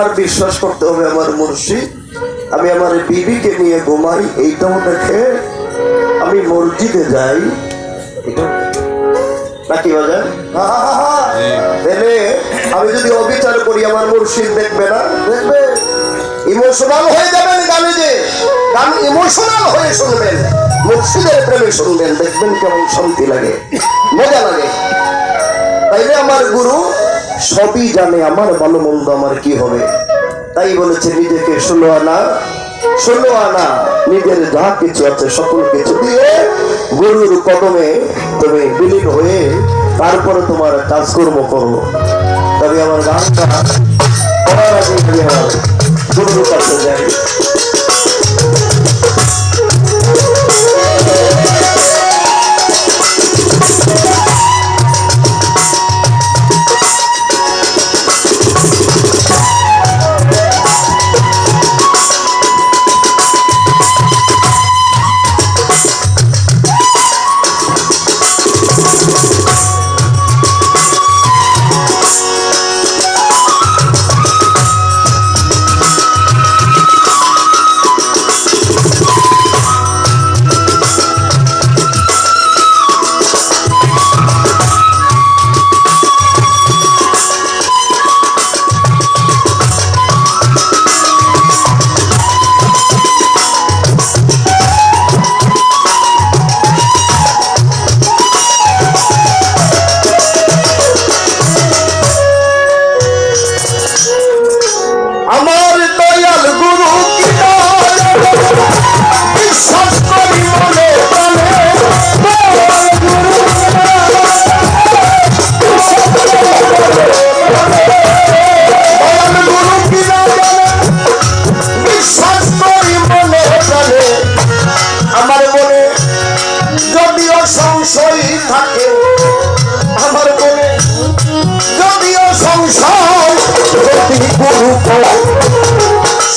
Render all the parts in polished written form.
আমার বিশ্বাস করতে হবে আমার মুর্শিদ। আমি আমার বিবিকে নিয়ে ঘুমাই এইটাও দেখে, আমি মসজিদে যাই এটা নাকি বাজার তাহলে আমি যদি অবিচার করি আমার মুর্শিদ দেখবে না? দেখবে। ইমোশনাল হয়ে যাবেন গানে, যে গান ইমোশনাল হয়ে শুনবেন, মুর্শিদের প্রেমে শুনবেন, দেখবেন কেমন শান্তি লাগে, মজা লাগে। তাইলে আমার গুরু সবই জানে আমার ভালো মন্দ আমার কি হবে, তাই বলেছে নিজেকে 16 আনা নিজের যা কিছু আছে সকল কিছু দিয়ে গুরুর কদমে তুমি বিলীন হয়ে তারপরে তোমার কাজকর্ম করো। তবে আমার গানটা করার আগে আমার গুরুর কাছে যাই।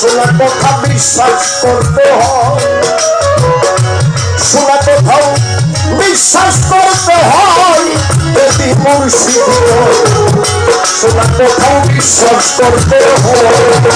শোনা কথা বিশ্বাস করতে হয়, শোনা কোথাও বিশ্বাস করতে হয়, যদি মুর্শিদ শোনা কোথাও বিশ্বাস করতে হয়।